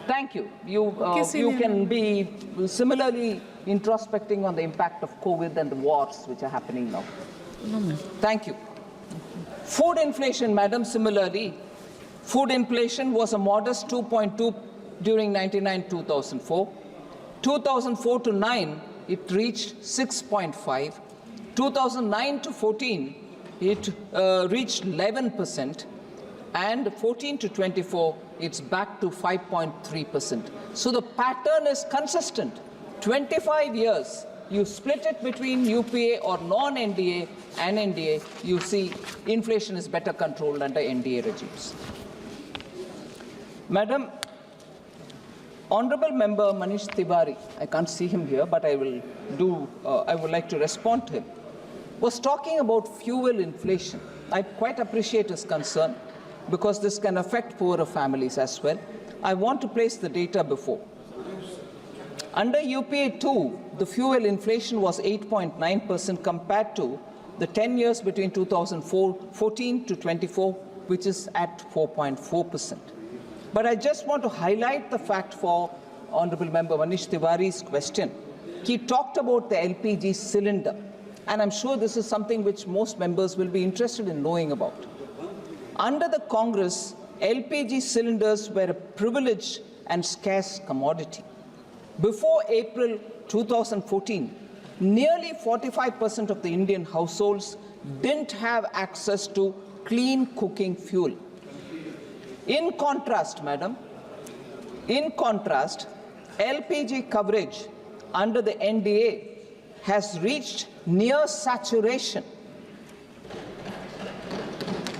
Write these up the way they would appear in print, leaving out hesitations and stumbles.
Thank you. You can be similarly introspecting on the impact of COVID and the wars which are happening now. Thank you. Food inflation, madam, similarly, food inflation was a modest 2.2 during 99-2004. 2004 to 9, it reached 6.5. 2009 to 14, it reached 11%. And 14 to 24, it's back to 5.3%. So the pattern is consistent. 25 years, you split it between UPA or non-NDA and NDA, you see inflation is better controlled under NDA regimes. Madam, Honorable Member Manish Tiwari, I can't see him here, but I would like to respond to him, was talking about fuel inflation. I quite appreciate his concern, because this can affect poorer families as well. I want to place the data before. Under UPA 2, the fuel inflation was 8.9% compared to the 10 years between 2014 to 24, which is at 4.4%. But I just want to highlight the fact for Honorable Member Manish Tiwari's question. He talked about the LPG cylinder, and I'm sure this is something which most members will be interested in knowing about. Under the Congress, LPG cylinders were a privileged and scarce commodity. Before April 2014, nearly 45% of the Indian households didn't have access to clean cooking fuel. In contrast, madam, LPG coverage under the NDA has reached near saturation.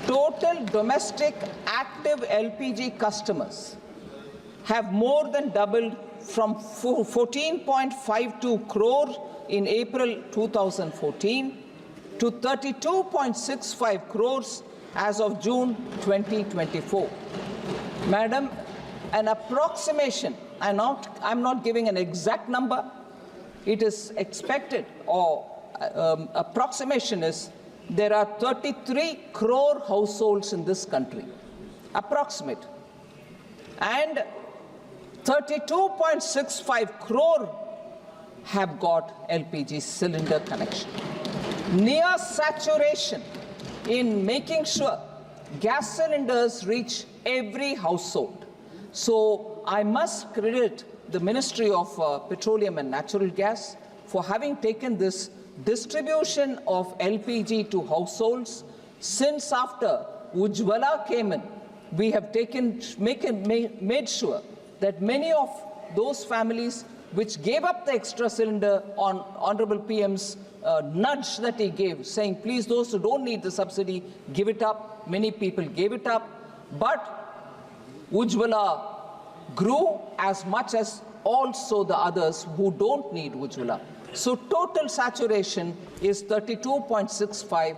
Total domestic active LPG customers have more than doubled from 14.52 crore in April 2014 to 32.65 crores as of June 2024. Madam, an approximation, I'm not giving an exact number, it is expected, or approximation is, there are 33 crore households in this country, approximate, and 32.65 crore have got LPG cylinder connection. Near saturation in making sure gas cylinders reach every household. So I must credit the Ministry of Petroleum and Natural Gas for having taken this distribution of LPG to households. Since after Ujjwala came in, we have made sure that many of those families which gave up the extra cylinder on Honorable PM's nudge that he gave, saying, please, those who don't need the subsidy, give it up. Many people gave it up. But Ujjwala grew as much as also the others who don't need Ujjwala. So total saturation is 32.65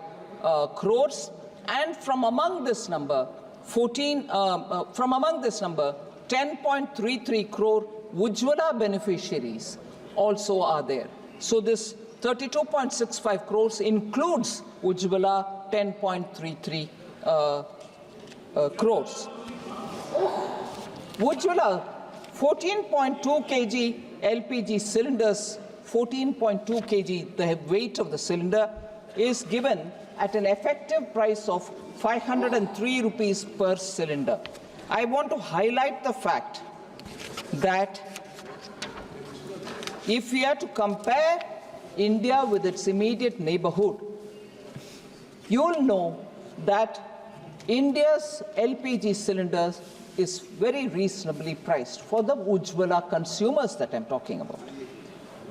crores, and from among this number, 10.33 crore Ujjwala beneficiaries also are there. So this 32.65 crores includes Ujjwala 10.33 crores. Ujjwala 14.2 kg LPG cylinders, 14.2 kg, the weight of the cylinder, is given at an effective price of 503 rupees per cylinder. I want to highlight the fact that if we are to compare India with its immediate neighborhood, you'll know that India's LPG cylinders is very reasonably priced for the Ujjwala consumers that I'm talking about.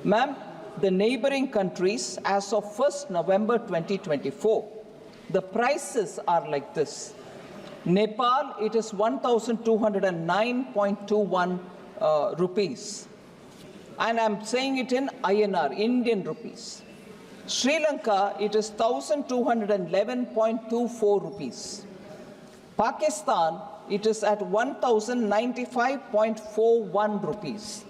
Ma'am, the neighboring countries, as of 1st November 2024, the prices are like this. Nepal, it is 1,209.21 rupees. And I'm saying it in INR, Indian rupees. Sri Lanka, it is 1,211.24 rupees. Pakistan, it is at 1,095.41 rupees.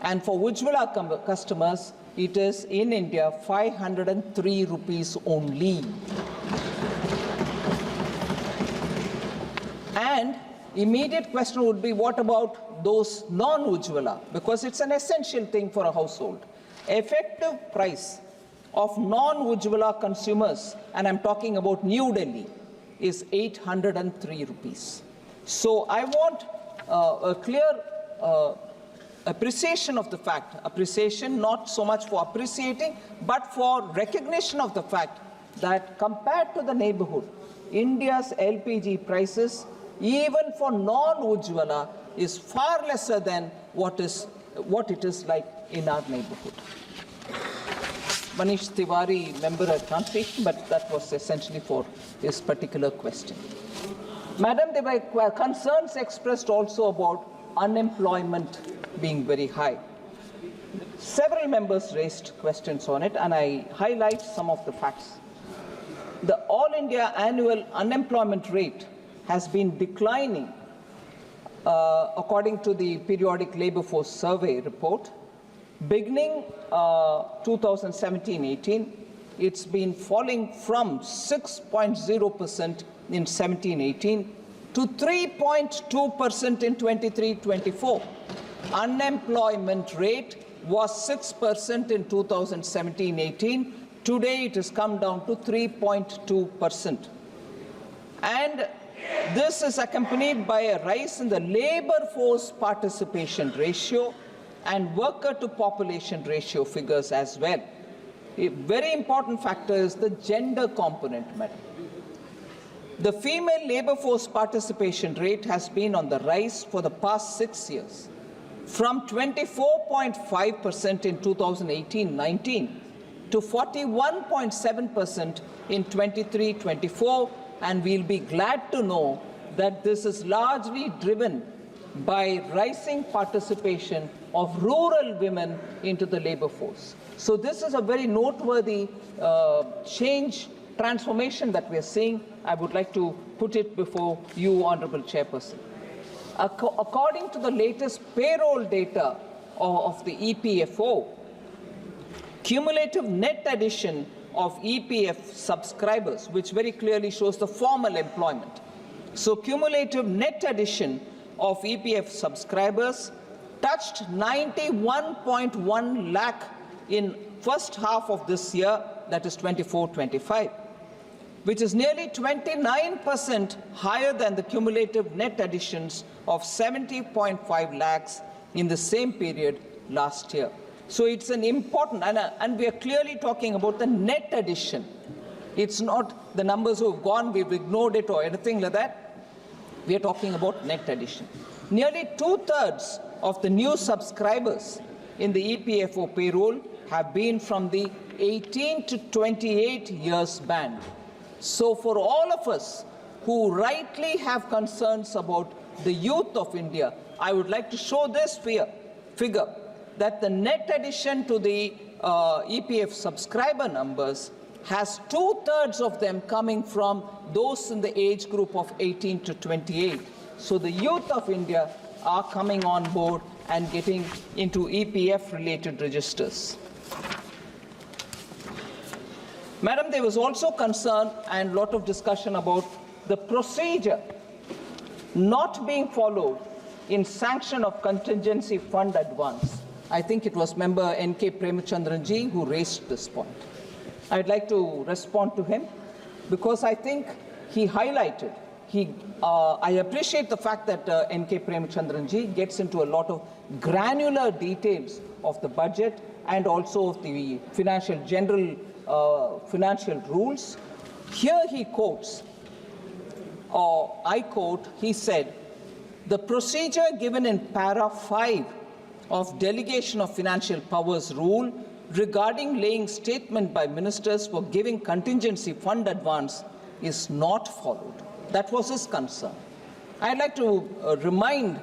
And for Ujjwala customers, it is in India 503 rupees only. And immediate question would be, what about those non-Ujjwala? Because it's an essential thing for a household. Effective price of non-Ujjwala consumers, and I'm talking about New Delhi, is 803 rupees. So I want a clear appreciation of the fact, appreciation not so much for appreciating, but for recognition of the fact that compared to the neighborhood, India's LPG prices, even for non-Ujjwala, is far lesser than what it is like in our neighborhood. Manish Tiwari, member at translation, but that was essentially for his particular question. Madam, there were concerns expressed also about unemployment being very high. Several members raised questions on it, and I highlight some of the facts. The All India annual unemployment rate has been declining according to the periodic labor force survey report. Beginning 2017-18, it's been falling from 6.0% in 17-18 to 3.2% in 23-24. Unemployment rate was 6% in 2017-18. Today it has come down to 3.2%. And this is accompanied by a rise in the labor force participation ratio and worker to population ratio figures as well. A very important factor is the gender component, madam. The female labor force participation rate has been on the rise for the past 6 years, from 24.5% in 2018-19 to 41.7% in 23-24, and we'll be glad to know that this is largely driven by rising participation of rural women into the labor force. So this is a very noteworthy transformation that we are seeing. I would like to put it before you, Honorable Chairperson. According to the latest payroll data of the EPFO, cumulative net addition of EPF subscribers, which very clearly shows the formal employment. So cumulative net addition of EPF subscribers touched 91.1 lakh in first half of this year, that is 24-25, which is nearly 29% higher than the cumulative net additions of 70.5 lakhs in the same period last year. So it's an important, and we are clearly talking about the net addition. It's not the numbers who have gone, we've ignored it or anything like that. We are talking about net addition. Nearly 2/3 of the new subscribers in the EPFO payroll have been from the 18 to 28 years band. So for all of us who rightly have concerns about the youth of India, I would like to show this figure that the net addition to the EPF subscriber numbers has 2/3 of them coming from those in the age group of 18 to 28. So the youth of India are coming on board and getting into EPF-related registers. Madam, there was also concern and a lot of discussion about the procedure not being followed in sanction of contingency fund advance. I think it was member N.K. Premachandranji who raised this point. I'd like to respond to him because I think he highlighted, I appreciate the fact that N.K. Premachandranji gets into a lot of granular details of the budget and also of the general financial rules. Here he quotes, or I quote, he said, "The procedure given in para 5 of Delegation of Financial Powers rule regarding laying statement by ministers for giving contingency fund advance is not followed." That was his concern. I'd like to remind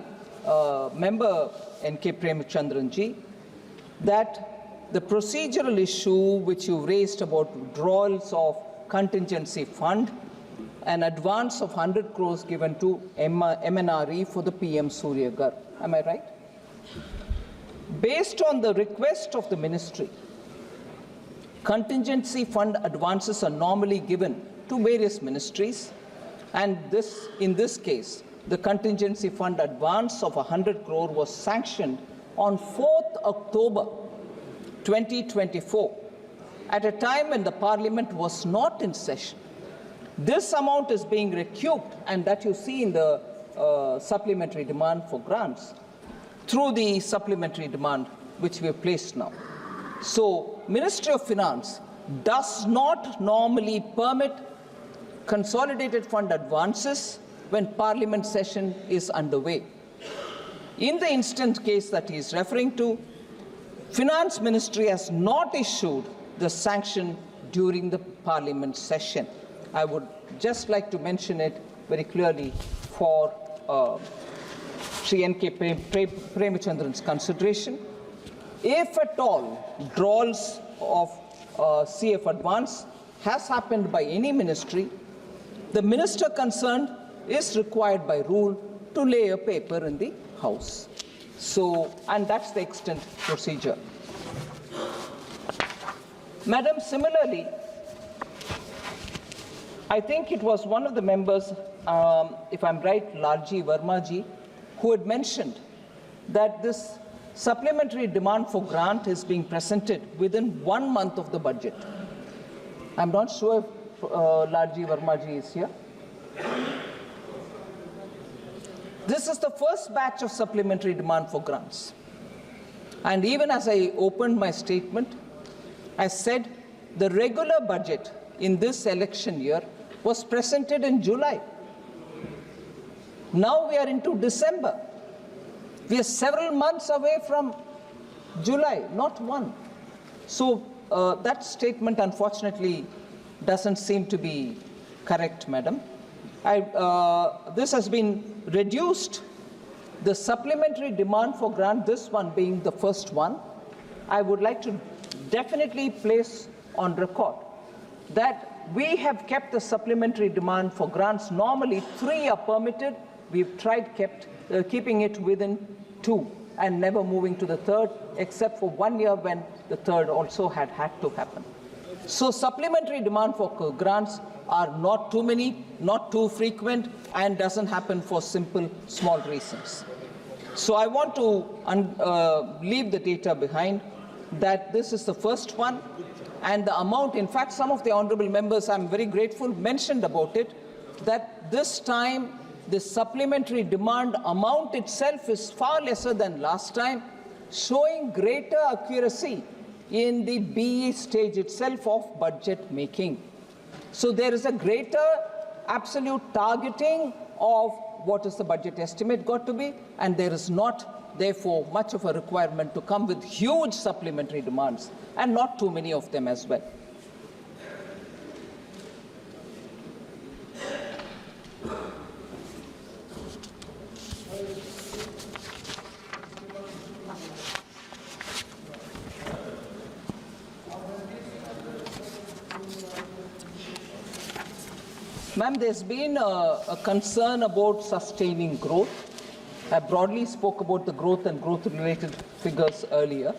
member N.K. Premachandranji that the procedural issue which you raised about withdrawals of contingency fund, an advance of 100 crores given to MNRE for the PM Surya Ghar. Am I right? Based on the request of the ministry, contingency fund advances are normally given to various ministries, and in this case, the contingency fund advance of 100 crore was sanctioned on 4th October 2024 at a time when the Parliament was not in session. This amount is being recouped, and that you see in the supplementary demand for grants through the supplementary demand which we have placed now. So, Ministry of Finance does not normally permit consolidated fund advances when Parliament session is underway. In the instant case that he is referring to, Finance Ministry has not issued the sanction during the Parliament session. I would just like to mention it very clearly for Sri N.K. Premachandran's consideration. If at all drawals of CF advance has happened by any ministry, the minister concerned is required by rule to lay a paper in the House. So, and that's the extent procedure. Madam, similarly, I think it was one of the members, if I'm right, Lalji Vermaji, who had mentioned that this supplementary demand for grant is being presented within 1 month of the budget. I'm not sure if Lalji Vermaji is here. This is the first batch of supplementary demand for grants. And even as I opened my statement, I said the regular budget in this election year was presented in July. Now we are into December. We are several months away from July, not one. So that statement, unfortunately, doesn't seem to be correct, Madam. This has been reduced. The supplementary demand for grant, this one being the first one, I would like to definitely place on record that we have kept the supplementary demand for grants. Normally 3 are permitted. We've tried keeping it within 2 and never moving to the 3rd, except for 1 year when the 3rd also had to happen. So supplementary demand for grants are not too many, not too frequent, and doesn't happen for simple, small reasons. So I want to leave the data behind that this is the first one, and the amount, in fact, some of the honorable members, I'm very grateful, mentioned about it, that this time the supplementary demand amount itself is far lesser than last time, showing greater accuracy in the BE stage itself of budget making. So there is a greater absolute targeting of what is the budget estimate got to be, and there is not, therefore, much of a requirement to come with huge supplementary demands, and not too many of them as well. Ma'am, there's been a concern about sustaining growth. I broadly spoke about the growth and growth-related figures earlier.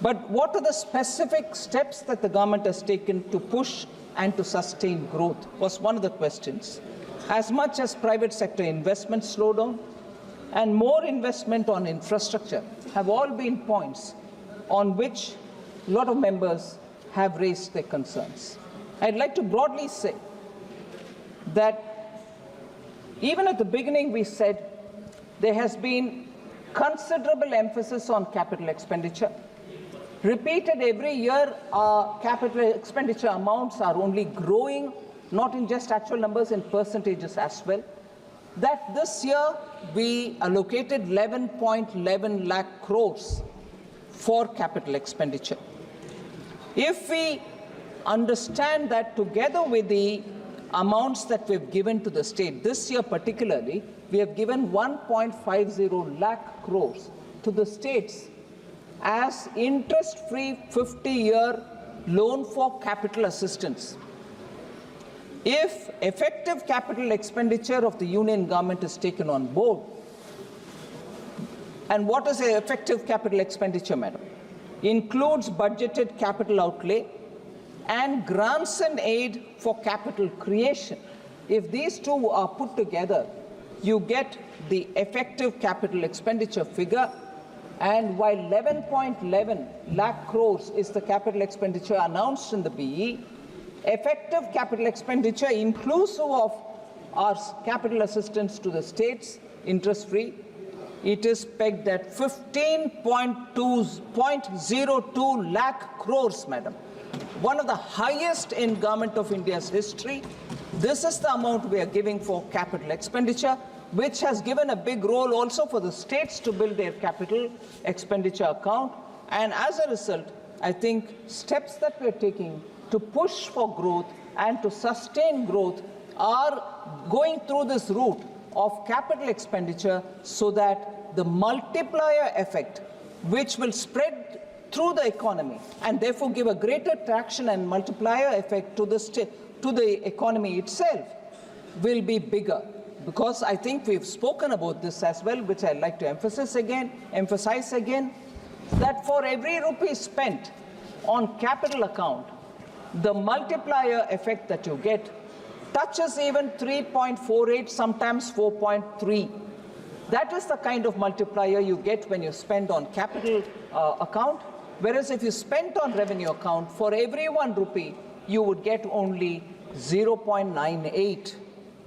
But what are the specific steps that the government has taken to push and to sustain growth was one of the questions. As much as private sector investment slowdown and more investment on infrastructure have all been points on which a lot of members have raised their concerns. I'd like to broadly say that even at the beginning we said there has been considerable emphasis on capital expenditure. Repeated every year, our capital expenditure amounts are only growing, not in just actual numbers, in percentages as well. That this year we allocated 11.11 lakh crores for capital expenditure. If we understand that together with the amounts that we've given to the state, this year particularly, we have given 1.50 lakh crores to the states as interest-free 50-year loan for capital assistance. If effective capital expenditure of the union government is taken on board, and what is the effective capital expenditure, madam? Includes budgeted capital outlay and grants and aid for capital creation. If these two are put together, you get the effective capital expenditure figure. And while 11.11 lakh crores is the capital expenditure announced in the BE, effective capital expenditure inclusive of our capital assistance to the states, interest-free, it is pegged at 15.02 lakh crores, madam. One of the highest in Government of India's history. This is the amount we are giving for capital expenditure, which has given a big role also for the states to build their capital expenditure account. And as a result, I think steps that we're taking to push for growth and to sustain growth are going through this route of capital expenditure so that the multiplier effect, which will spread through the economy and therefore give a greater traction and multiplier effect to the economy itself, will be bigger. Because I think we've spoken about this as well, which I'd like to emphasize again, that for every rupee spent on capital account, the multiplier effect that you get touches even 3.48, sometimes 4.3. That is the kind of multiplier you get when you spend on capital account. Whereas if you spend on revenue account, for every 1 rupee, you would get only 0.98.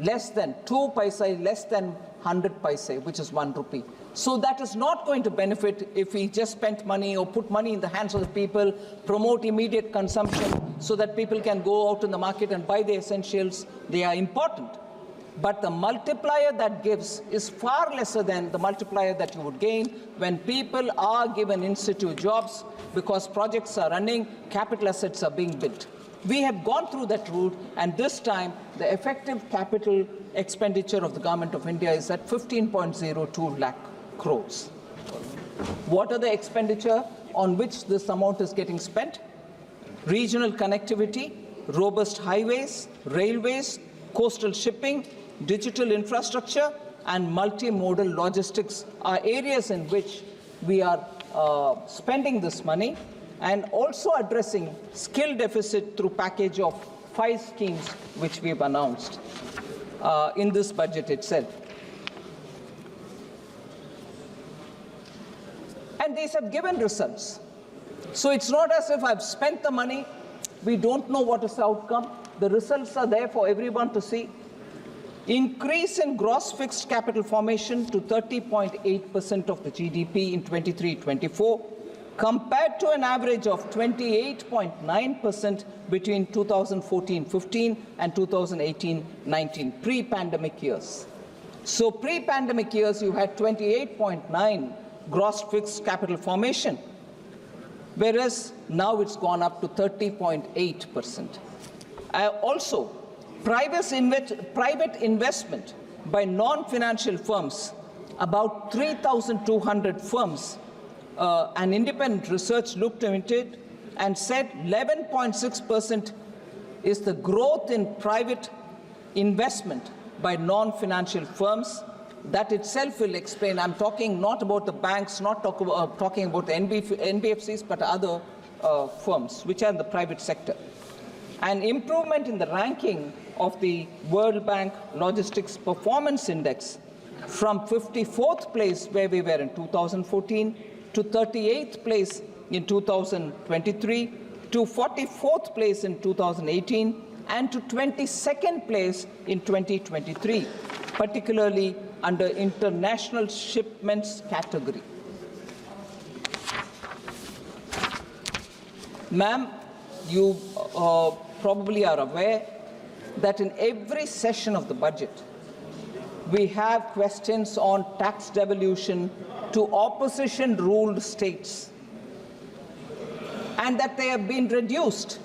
Less than 2 paise, less than 100 paise, which is 1 rupee. So that is not going to benefit if we just spent money or put money in the hands of the people, promote immediate consumption so that people can go out in the market and buy the essentials. They are important. But the multiplier that gives is far lesser than the multiplier that you would gain when people are given in-situ jobs because projects are running, capital assets are being built. We have gone through that route, and this time the effective capital expenditure of the Government of India is at 15.02 lakh crores. What are the expenditure on which this amount is getting spent? Regional connectivity, robust highways, railways, coastal shipping, digital infrastructure, and multimodal logistics are areas in which we are spending this money, and also addressing skill deficit through package of 5 schemes which we have announced in this budget itself. And these have given results. So it's not as if I've spent the money, we don't know what is the outcome. The results are there for everyone to see. Increase in gross fixed capital formation to 30.8% of the GDP in 23-24. compared to an average of 28.9% between 2014-15 and 2018-19, pre-pandemic years. So pre-pandemic years, you had 28.9 gross fixed capital formation, whereas now it's gone up to 30.8%. Also, private investment by non-financial firms, about 3,200 firms, an independent research looked into it and said 11.6% is the growth in private investment by non-financial firms. That itself will explain. I'm talking not about the banks, not talking about the NBFCs, but other firms which are in the private sector. An improvement in the ranking of the World Bank Logistics Performance Index from 54th place where we were in 2014 to 38th place in 2023 to 44th place in 2018 and to 22nd place in 2023, particularly under international shipments category. Ma'am, you probably are aware that in every session of the budget, we have questions on tax devolution to opposition-ruled states, and that they have been reduced,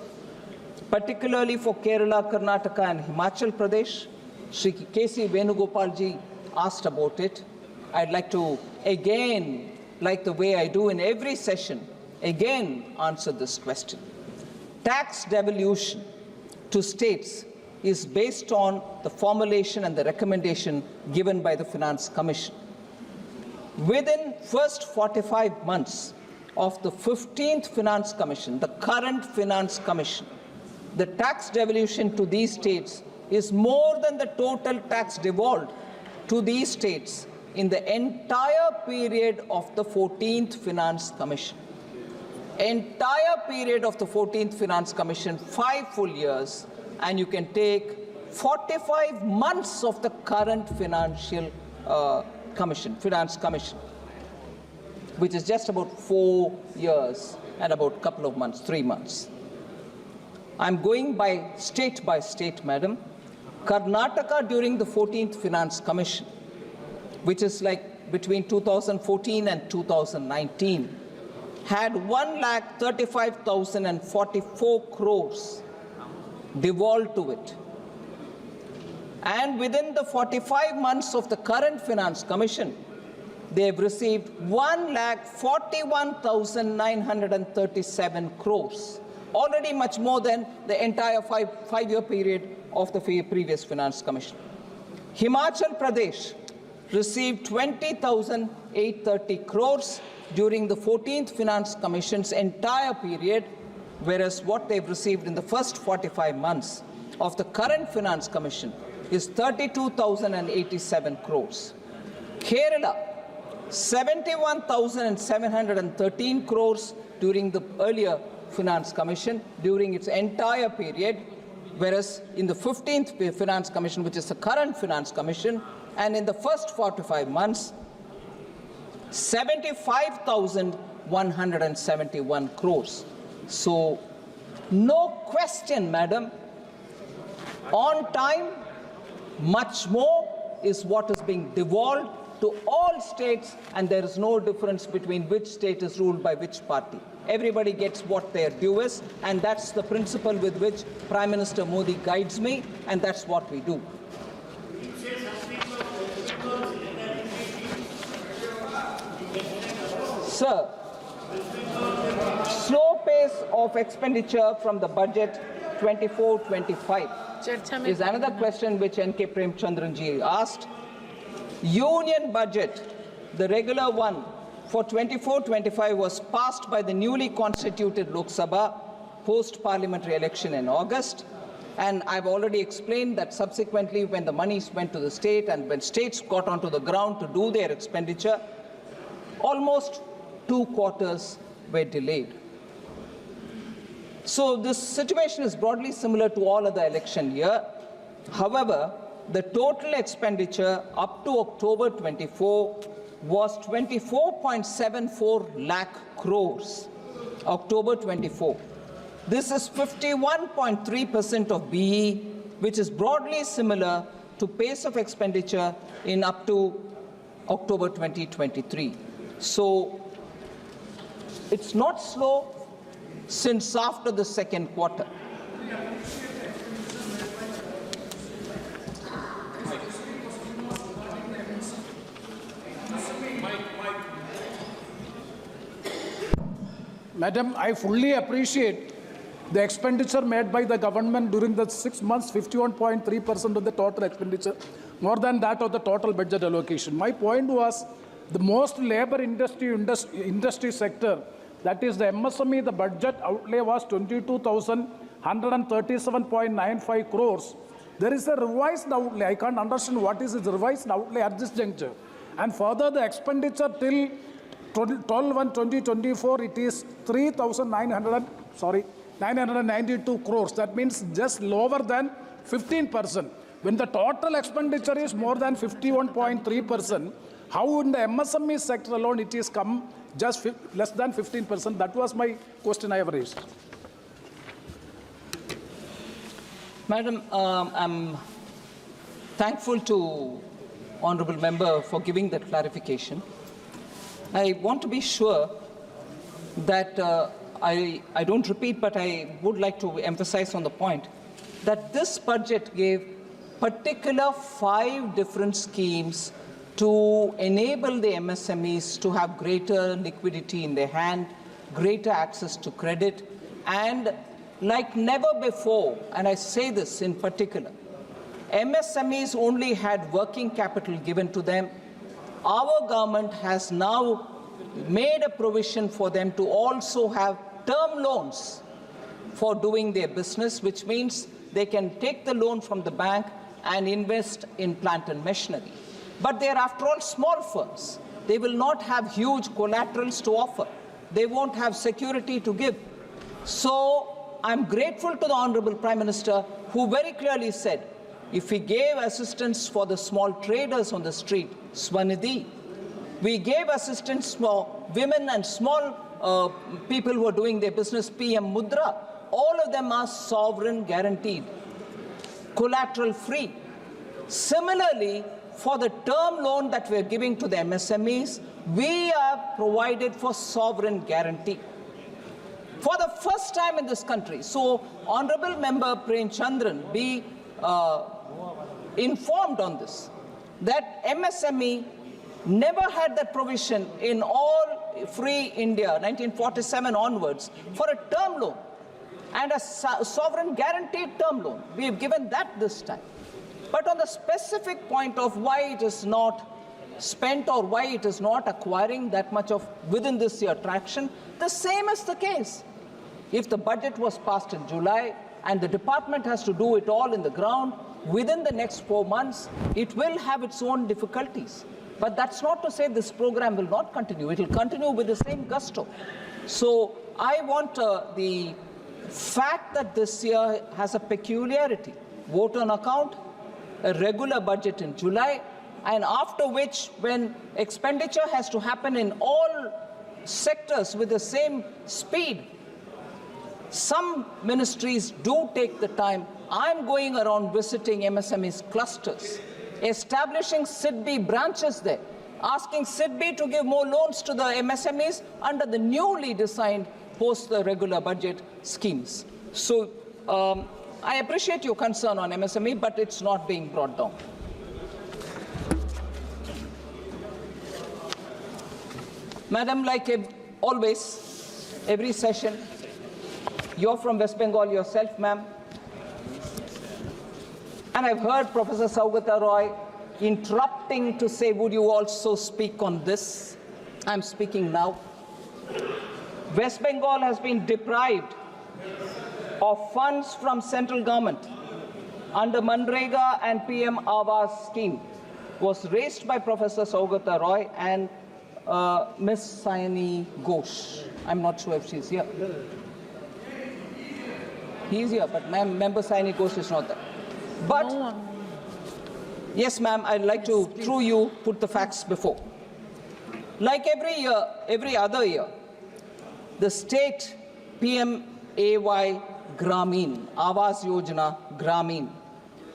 particularly for Kerala, Karnataka, and Himachal Pradesh. Shri K.C. Venugopalji asked about it. I'd like to again, like the way I do in every session, again answer this question. Tax devolution to states is based on the formulation and the recommendation given by the Finance Commission. Within first 45 months of the 15th Finance Commission, the current Finance Commission, the tax devolution to these states is more than the total tax devolved to these states in the entire period of the 14th Finance Commission. Entire period of the 14th Finance Commission, 5 full years, and you can take 45 months of the current Finance Commission, which is just about 4 years and about a couple of months, 3 months. I'm going by state, madam. Karnataka during the 14th Finance Commission, which is like between 2014 and 2019, had 1,35,044 crores devolved to it. And within the 45 months of the current Finance Commission, they have received 1,41,937 crores, already much more than the entire five-year period of the previous Finance Commission. Himachal Pradesh received 20,830 crores during the 14th Finance Commission's entire period, whereas what they've received in the first 45 months of the current Finance Commission is 32,087 crores. Kerala, 71,713 crores during the earlier Finance Commission during its entire period, whereas in the 15th Finance Commission, which is the current Finance Commission, and in the first 45 months, 75,171 crores. So, no question, madam, on time, much more is what is being devolved to all states, and there is no difference between which state is ruled by which party. Everybody gets what their due is, and that's the principle with which Prime Minister Modi guides me, and that's what we do. Sir, slow pace of expenditure from the budget 24-25 is another question which N.K. Premchandranji asked. Union budget, the regular one for 24-25 was passed by the newly constituted Lok Sabha post-parliamentary election in August. And I've already explained that subsequently when the monies went to the state and when states got onto the ground to do their expenditure, almost 2 quarters were delayed. So this situation is broadly similar to all other election year. However, the total expenditure up to October 24 was 24.74 lakh crores. October 24. This is 51.3% of BE, which is broadly similar to pace of expenditure in up to October 2023. So it's not slow since after the second quarter. Madam, I fully appreciate the expenditure made by the government during the 6 months, 51.3% of the total expenditure, more than that of the total budget allocation. My point was the most labor industry sector, that is the MSME, the budget outlay was 22,137.95 crores. There is a revised outlay. I can't understand what is its revised outlay at this juncture. And further, the expenditure till 12/1/2024, it is 992 crores. That means just lower than 15%. When the total expenditure is more than 51.3%, how in the MSME sector alone it is come just less than 15%? That was my question I have raised. Madam, I'm thankful to Honourable Member for giving that clarification. I want to be sure that I don't repeat, but I would like to emphasize on the point that this budget gave particular 5 different schemes to enable the MSMEs to have greater liquidity in their hand, greater access to credit, and like never before, and I say this in particular, MSMEs only had working capital given to them. Our government has now made a provision for them to also have term loans for doing their business, which means they can take the loan from the bank and invest in plant and machinery. But they are, after all, small firms. They will not have huge collaterals to offer. They won't have security to give. So I'm grateful to the Honorable Prime Minister, who very clearly said, if we gave assistance for the small traders on the street, Swanidhi, we gave assistance for women and small people who are doing their business, PM Mudra, all of them are sovereign guaranteed, collateral free. Similarly, for the term loan that we are giving to the MSMEs, we have provided for sovereign guarantee. For the first time in this country, so Honorable Member Prem Chandran be informed on this, that MSME never had that provision in all free India, 1947 onwards, for a term loan and a sovereign guaranteed term loan. We have given that this time. But on the specific point of why it is not spent or why it is not acquiring that much of within this year traction, the same is the case. If the budget was passed in July and the department has to do it all in the ground within the next 4 months, it will have its own difficulties. But that's not to say this program will not continue. It will continue with the same gusto. So I want the fact that this year has a peculiarity, vote on account, a regular budget in July, and after which, when expenditure has to happen in all sectors with the same speed, some ministries do take the time. I'm going around visiting MSMEs clusters, establishing SIDBI branches there, asking SIDBI to give more loans to the MSMEs under the newly designed post the regular budget schemes. So I appreciate your concern on MSME, but it's not being brought down. Madam, like always, every session, you're from West Bengal yourself, ma'am. And I've heard Professor Saugata Roy interrupting to say, would you also speak on this? I'm speaking now. West Bengal has been deprived of funds from central government under Manrega and PM Awas scheme was raised by Professor Saugata Roy and Ms. Sayani Ghosh. I'm not sure if she's here. He's here, but Member Sayani Ghosh is not there. But, yes, ma'am, I'd like to, through you, put the facts before. Like every year, every other year, the state PMAY Gramin, Awas Yojana Gramin,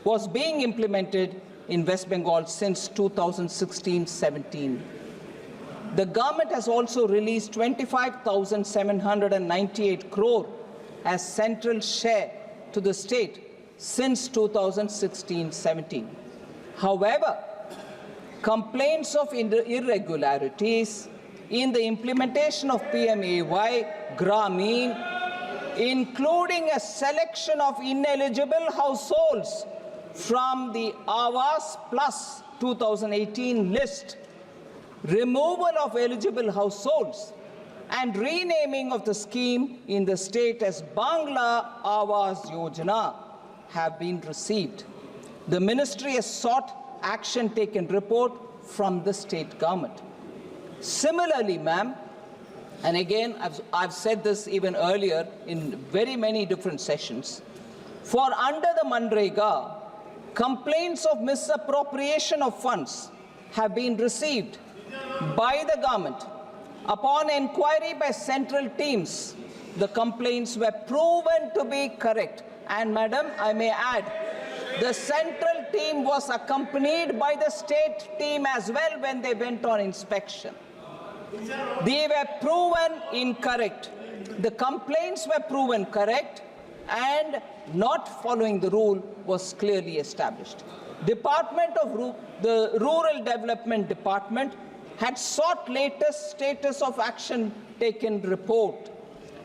was being implemented in West Bengal since 2016-17. The government has also released 25,798 crore as central share to the state since 2016-17. However, complaints of irregularities in the implementation of PMAY Gramin, including a selection of ineligible households from the Awas Plus 2018 list, removal of eligible households, and renaming of the scheme in the state as Bangla Awas Yojana have been received. The ministry has sought action taken report from the state government. Similarly, ma'am, and again, I've said this even earlier in very many different sessions, for under the Manrega, complaints of misappropriation of funds have been received by the government. Upon inquiry by central teams, the complaints were proven to be correct. And madam, I may add, the central team was accompanied by the state team as well when they went on inspection. They were proven incorrect. The complaints were proven correct, and not following the rule was clearly established. The Rural Development Department had sought latest status of action taken report.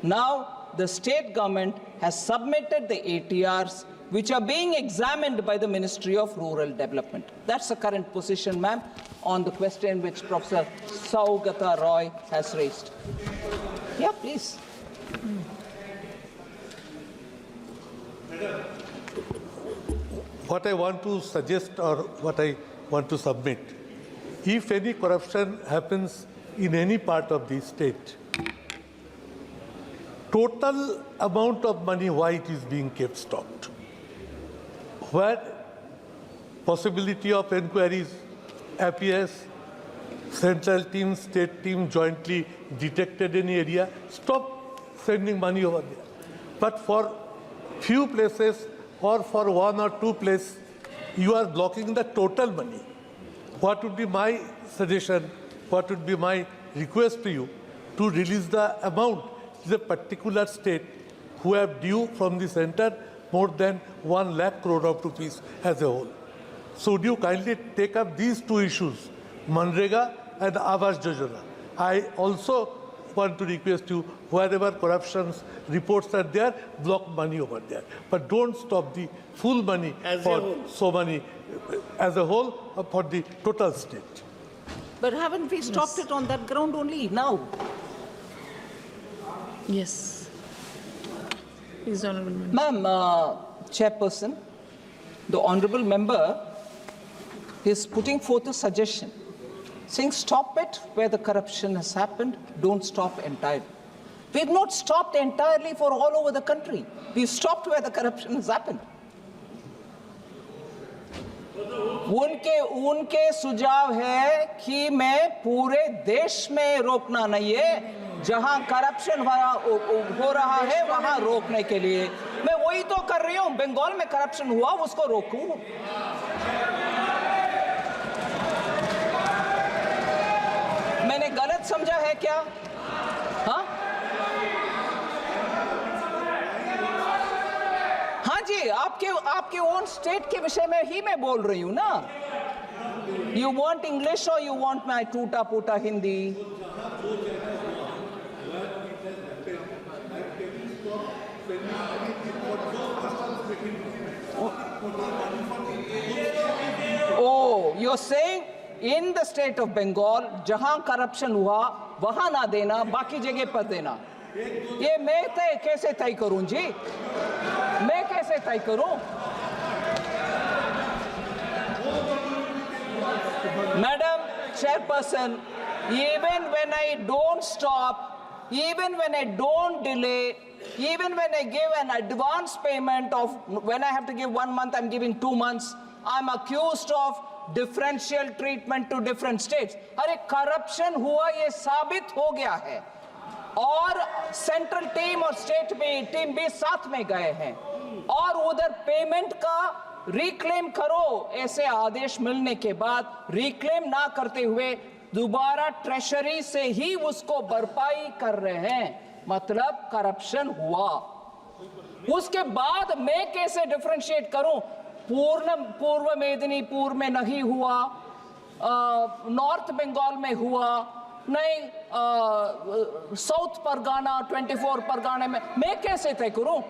Now, the state government has submitted the ATRs, which are being examined by the Ministry of Rural Development. That's the current position, ma'am, on the question which Professor Saugata Roy has raised. Yeah, please. What I want to suggest or what I want to submit if any corruption happens in any part of the state, total amount of money, why it is being kept stopped, where possibility of inquiries appears, central team, state team jointly detected any area, stop sending money over there. But for few places or for one or two places, you are blocking the total money. What would be my suggestion, what would be my request to you, to release the amount to the particular state who have due from the center more than 1 lakh crore of rupees as a whole. So would you kindly take up these two issues, Manrega and Awas Yojana? I also want to request you, wherever corruptions reports are there, block money over there. But don't stop the full money for so many as a whole for the total state. But haven't we stopped it on that ground only now? Yes. Please, Honourable Member. Ma'am, Chairperson, the Honourable Member is putting forth a suggestion, saying stop it where the corruption has happened, don't stop entirely. We've not stopped entirely for all over the country. We've stopped where the corruption has happened. उनके सुझाव है कि मैं पूरे देश में रोकना नहीं है, जहां करप्शन हो रहा है वहां रोकने के लिए। मैं वही तो कर रही हूं, बंगाल में करप्शन हुआ उसको रोकूं। मैंने गलत समझा है क्या? हाँ जी, आपके ओन स्टेट के विषय में ही मैं बोल रही हूं ना। यू वांट इंग्लिश और यू वांट माई टूटा फूटा Hindi? Oh, you're saying in the state of Bengal, जहां करप्शन हुआ वहां ना देना, बाकी जगह पर देना। ये मैं कैसे तय करूं जी? मैं कैसे तय करूं? Madam Chairperson, even when I don't stop, even when I don't delay, even when I give an advance payment of, when I have to give 1 month, I'm giving 2 months, I'm accused of differential treatment to different states. अरे corruption हुआ ये साबित हो गया है, और central team और state team भी साथ में गए हैं, और उधर पेमेंट का रिक्लेम करो, ऐसे आदेश मिलने के बाद रिक्लेम ना करते हुए दोबारा ट्रेशरी से ही उसको भरपाई कर रहे हैं, मतलब करप्शन हुआ। उसके बाद मैं कैसे डिफरेंशिएट करूं? पूर्व मेदिनीपुर में नहीं हुआ, नॉर्थ बंगाल में हुआ नहीं, साउथ परगाना 24 परगाने में, मैं कैसे तय करूं?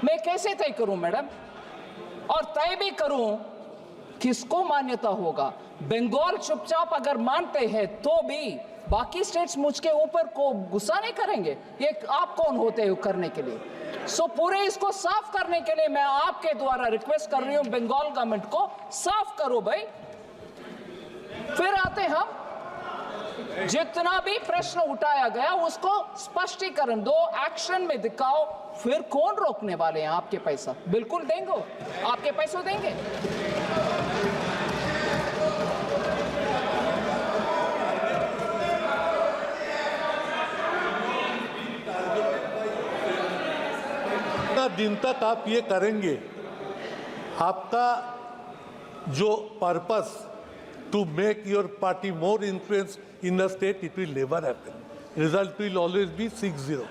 मैं कैसे तय करूं मैडम? और तय भी करूं, किसको मान्यता होगा? बंगाल चुपचाप अगर मानते हैं तो भी बाकी स्टेट्स मुझके ऊपर को गुस्सा नहीं करेंगे। ये आप कौन होते हो करने के लिए? सो पूरे इसको साफ करने के लिए मैं आपके द्वारा रिक्वेस्ट कर रही हूं, बंगाल गवर्नमेंट को साफ करो भाई। फिर आते हम, जितना भी प्रश्न उठाया गया उसको स्पष्टीकरण दो, एक्शन में दिखाओ, फिर कौन रोकने वाले हैं? आपके पैसा बिल्कुल देंगे, आपके पैसे देंगे। दिन तक आप ये करेंगे, आपका जो purpose to make your party more influence in the state, it will never happen. Result will always be 6-0.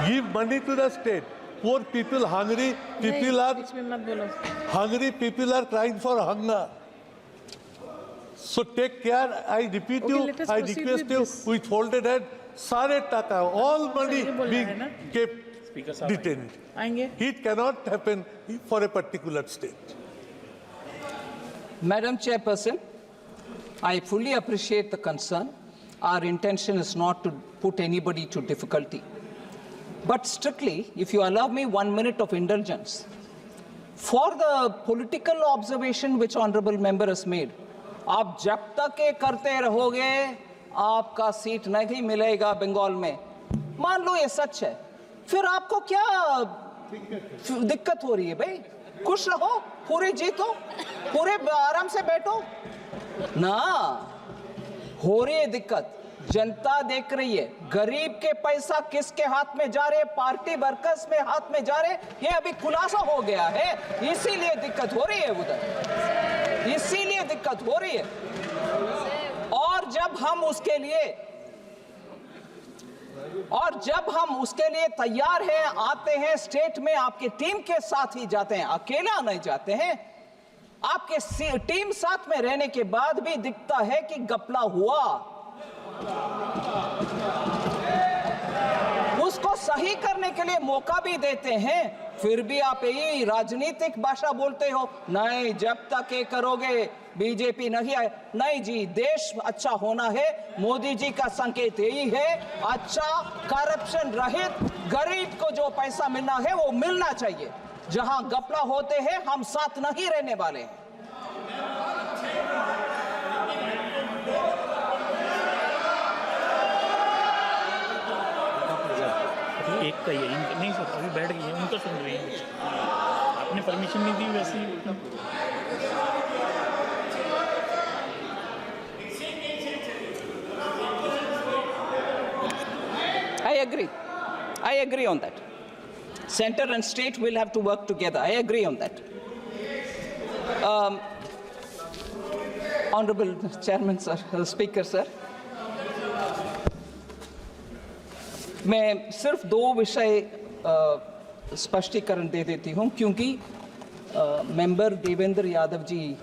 Give money to the state. Poor people, hungry people are crying for hunger. So take care. I repeat I request you with folded hand, sare taka, all money being kept detained. It cannot happen for a particular state. Madam Chairperson, I fully appreciate the concern. Our intention is not to put anybody to difficulty. But strictly, if you allow me 1 minute of indulgence, for the political observation which Honorable Member has made, आप जब तक ये करते रहोगे आपका seat नहीं मिलेगा बंगाल में। मान लो ये सच है, फिर आपको क्या दिक्कत हो रही है भाई? खुश रहो, पूरे जीतो, पूरे आराम से बैठो ना। हो रही है दिक्कत, जनता देख रही है, गरीब के पैसा किसके हाथ में जा रहे, पार्टी वर्कर्स में हाथ में जा रहे, ये अभी खुलासा हो गया है, इसीलिए दिक्कत हो रही है उधर, इसीलिए दिक्कत हो रही है। और जब हम उसके लिए तैयार हैं, आते हैं स्टेट में, आपके टीम के साथ ही जाते हैं, अकेला नहीं जाते हैं। आपके टीम साथ में रहने के बाद भी दिखता है कि घपला हुआ, उसको सही करने के लिए मौका भी देते हैं, फिर भी आप यही राजनीतिक भाषा बोलते हो, नहीं जब तक ये करोगे बीजेपी नहीं आए। नहीं जी, देश अच्छा होना है, मोदी जी का संकेत यही है, अच्छा करप्शन रहित गरीब को जो पैसा मिलना है वो मिलना चाहिए। जहां घपला होते हैं हम साथ नहीं रहने वाले हैं। एक का ही है, नहीं सर अभी बैठ गई है, उनका सुन रही है, आपने परमिशन नहीं दी वैसे ही। I agree on that. Center and state will have to work together. I agree on that. Honorable Chairman sir, Speaker sir, मैं सिर्फ दो विषय स्पष्टीकरण दे देती हूं, क्योंकि मेंबर देवेंद्र यादव जी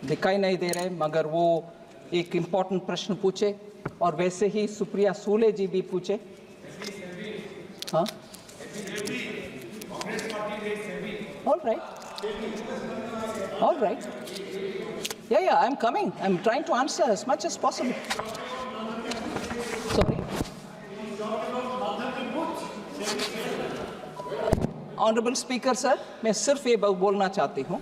दिखाई नहीं दे रहे, मगर वो एक इम्पोर्टेंट प्रश्न पूछे और वैसे ही सुप्रिया सूले जी भी पूछे। हाँ, all right, yeah, I'm coming, I'm trying to answer as much as possible. Sorry. Honourable speaker sir, मैं सिर्फ ये बोलना चाहती हूँ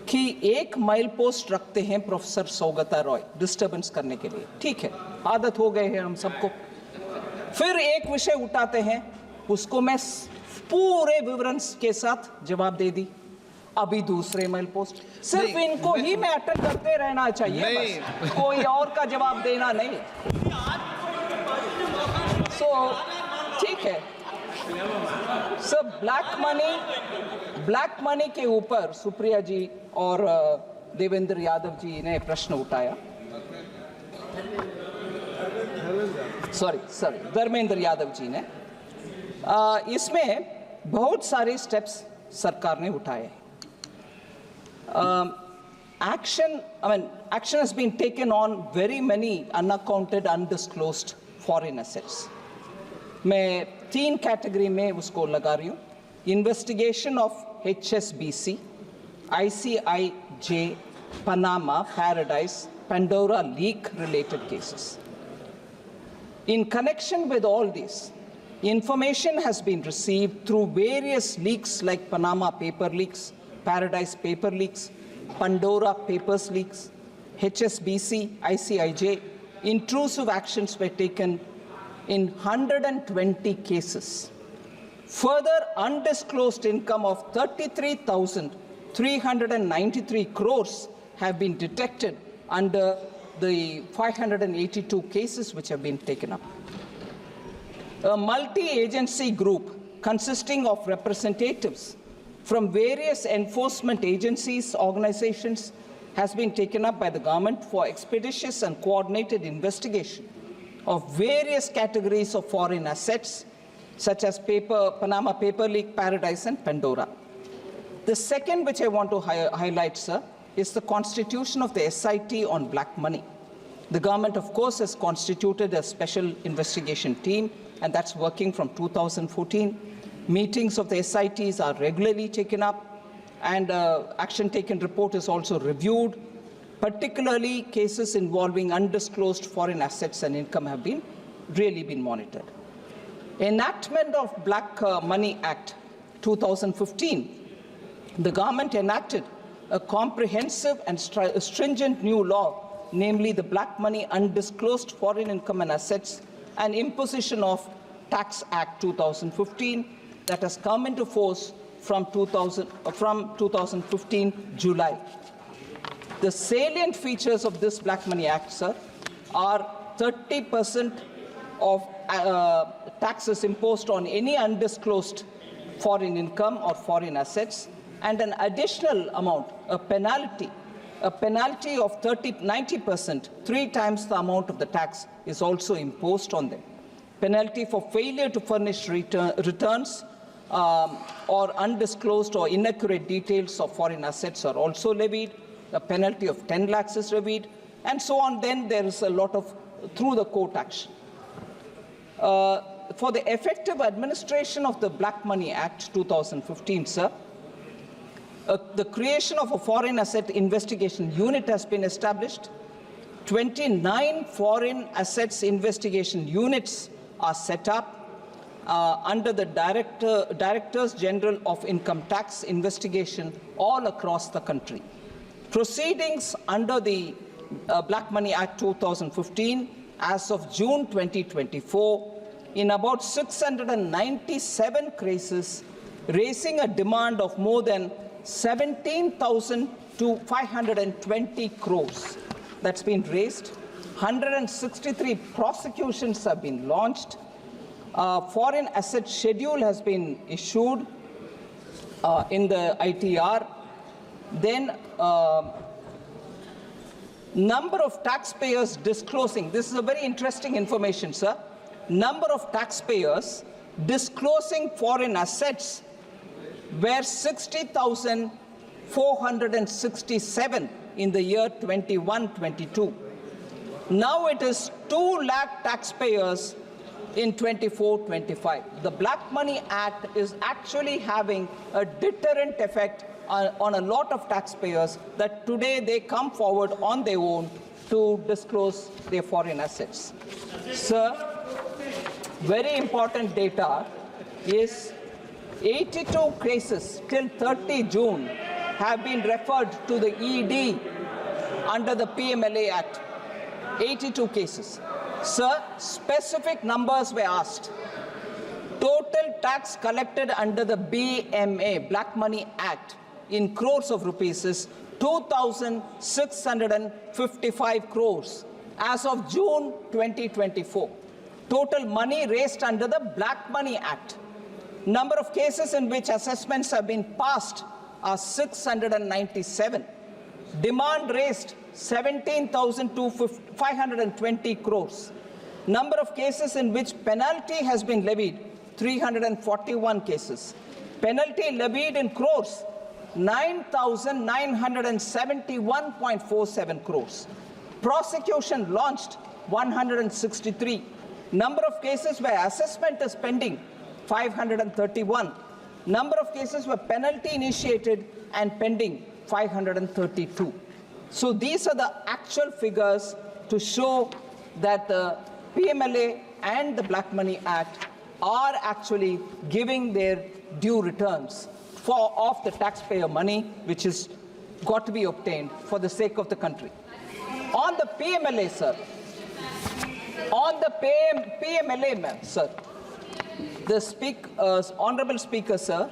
कि एक माइल पोस्ट रखते हैं प्रोफेसर सौगता रॉय डिस्टर्बेंस करने के लिए, ठीक है, आदत हो गए हैं हम सबको। फिर एक विषय उठाते हैं, उसको मैं पूरे विवरण के साथ जवाब दे दी। अभी दूसरे माइल पोस्ट, सिर्फ इनको ही मैं अटेंड करते रहना चाहिए, बस कोई और का जवाब देना नहीं। सो ठीक है सर, ब्लैक मनी के ऊपर सुप्रिया जी और देवेंद्र यादव जी ने प्रश्न उठाया, सॉरी धर्मेंद्र यादव जी ने। इसमें बहुत सारे स्टेप्स सरकार ने उठाए। Action has been taken on very many unaccounted, undisclosed foreign assets. मैं 3 कैटेगरी में उसको लगा रही हूँ। Investigation of HSBC, ICIJ, Panama, Paradise, Pandora leak related cases. In connection with all this, information has been received through various leaks like Panama paper leaks, Paradise paper leaks, Pandora papers leaks, HSBC, ICIJ. Intrusive actions were taken in 120 cases. Further, undisclosed income of 33,393 crores have been detected under the 582 cases which have been taken up. A multi-agency group consisting of representatives from various enforcement agencies, organizations, has been taken up by the government for expeditious and coordinated investigation of various categories of foreign assets, such as Panama paper leak, Paradise, and Pandora. The second which I want to highlight, sir, is the constitution of the SIT on black money. The government, of course, has constituted a special investigation team, and that's working from 2014. Meetings of the SITs are regularly taken up, and action taken report is also reviewed. Particularly, cases involving undisclosed foreign assets and income have really been monitored. Enactment of Black Money Act 2015, the government enacted a comprehensive and stringent new law namely the black money, undisclosed foreign income and assets, and imposition of Tax Act 2015 that has come into force from 2015 July. The salient features of this Black Money Act, sir, are 30% of taxes imposed on any undisclosed foreign income or foreign assets, and an additional amount, a penalty of 90%, 3 times the amount of the tax, is also imposed on them. Penalty for failure to furnish returns or undisclosed or inaccurate details of foreign assets are also levied. A penalty of 10 lakhs is levied, and so on. Then there is a lot of through the court action. For the effective administration of the Black Money Act 2015, sir, the creation of a foreign asset investigation unit has been established. 29 foreign assets investigation units are set up under the Directors General of Income Tax investigation all across the country. Proceedings under the Black Money Act 2015 as of June 2024 in about 697 cases, raising a demand of more than 17,520 crores that's been raised. 163 prosecutions have been launched. Foreign asset schedule has been issued in the ITR. Then number of taxpayers disclosing, this is a very interesting information, sir. Number of taxpayers disclosing foreign assets were 60,467 in the year 21-22. Now it is 2 lakh taxpayers in 24-25. The Black Money Act is actually having a deterrent effect on a lot of taxpayers, that today they come forward on their own to disclose their foreign assets. Sir, very important data is 82 cases till 30 June have been referred to the ED under the PMLA Act. 82 cases. Sir, specific numbers were asked. Total tax collected under the BMA, Black Money Act, in crores of rupees is 2,655 crores as of June 2024. Total money raised under the Black Money Act. Number of cases in which assessments have been passed are 697. Demand raised 17,520 crores. Number of cases in which penalty has been levied, 341 cases. Penalty levied in crores, 9,971.47 crores. Prosecution launched, 163. Number of cases where assessment is pending, 531. Number of cases where penalty initiated and pending, 532. So these are the actual figures to show that the PMLA and the Black Money Act are actually giving their due returns of the taxpayer money, which is got to be obtained for the sake of the country. On the PMLA, sir, on the PMLA, sir, the Honorable Speaker, sir,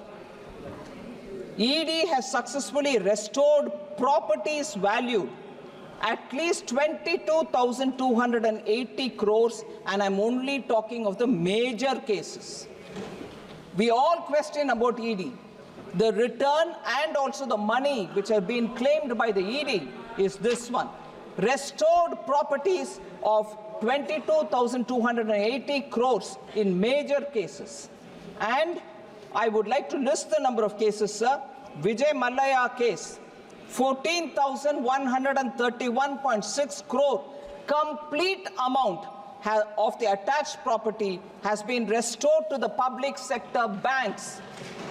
ED has successfully restored properties valued at least 22,280 crores, and I'm only talking of the major cases. We all question about ED. The return and also the money which have been claimed by the ED is this one. Restored properties of 22,280 crores in major cases. And I would like to list the number of cases, sir. Vijay Mallaya case, 14,131.6 crore, complete amount of the attached property has been restored to the public sector banks.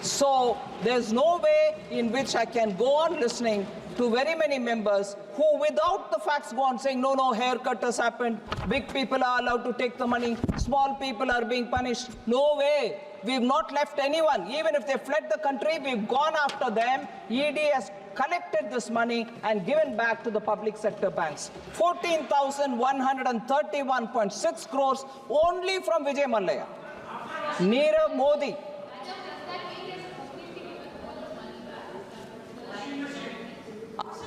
So there's no way in which I can go on listening to very many members who, without the facts, go on saying, no, haircut has happened, big people are allowed to take the money, small people are being punished. No way. We've not left anyone. Even if they fled the country, we've gone after them. ED has collected this money and given back to the public sector banks. 14,131.6 crores only from Vijay Mallya. Nirav Modi.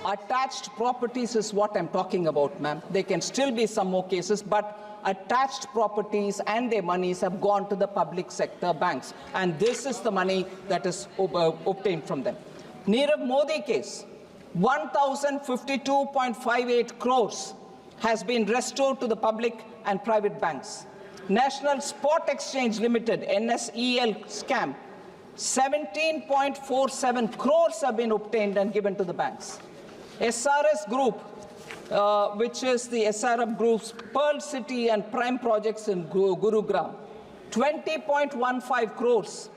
Attached properties is what I'm talking about, ma'am. There can still be some more cases, but attached properties and their monies have gone to the public sector banks. And this is the money that is obtained from them. Nirav Modi case, 1,052.58 crores has been restored to the public and private banks. National Spot Exchange Limited, NSEL scam, 17.47 crores have been obtained and given to the banks. SRS Group, which is the SRF Group's Pearl City and Prime projects in Gurugram, 20.15 crores,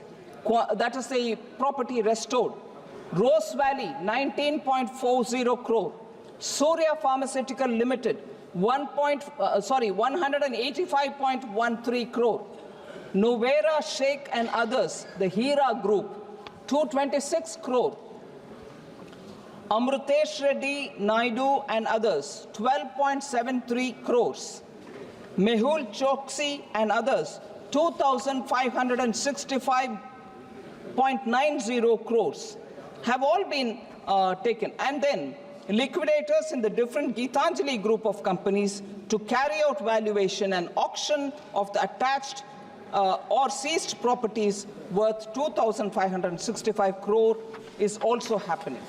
that is the property restored. Rose Valley, 19.40 crore. Surya Pharmaceutical Limited, 185.13 crore. Novera Sheikh and others, the Hira Group, 226 crore. Amrutesh Reddy, Naidu and others, 12.73 crores. Mehul Choksi and others, 2,565.90 crores have all been taken. And then liquidators in the different Geetanjali group of companies to carry out valuation and auction of the attached or seized properties worth 2,565 crore is also happening.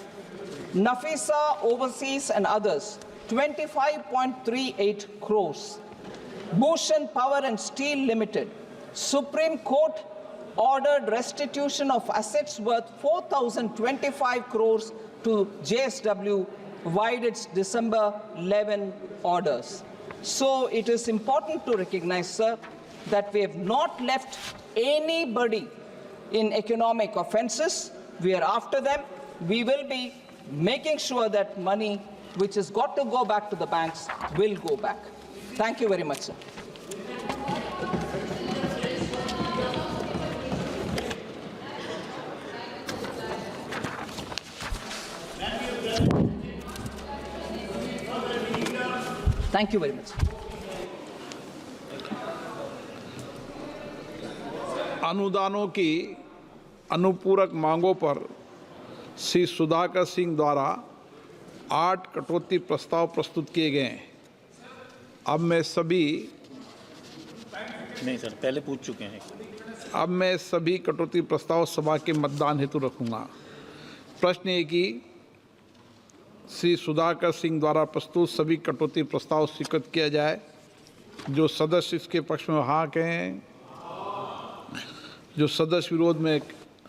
Nafisa Overseas and others, 25.38 crores. Bhushan Power and Steel Limited, Supreme Court ordered restitution of assets worth 4,025 crores to JSW via its December 11 orders. So it is important to recognize, sir, that we have not left anybody in economic offenses. We are after them. We will be making sure that money which has got to go back to the banks will go back. Thank you very much, sir. Thank you very much. अनुदानों की अनुपूरक मांगों पर श्री सुधाकर सिंह द्वारा 8 कटौती प्रस्ताव प्रस्तुत किए गए हैं। अब मैं सभी नहीं सर, पहले पूछ चुके हैं। अब मैं सभी कटौती प्रस्ताव सभा के मतदान हेतु रखूंगा। प्रश्न है कि श्री सुधाकर सिंह द्वारा प्रस्तुत सभी कटौती प्रस्ताव स्वीकृत किया जाए। जो सदस्य इसके पक्ष में हाँ कहें, जो सदस्य विरोध में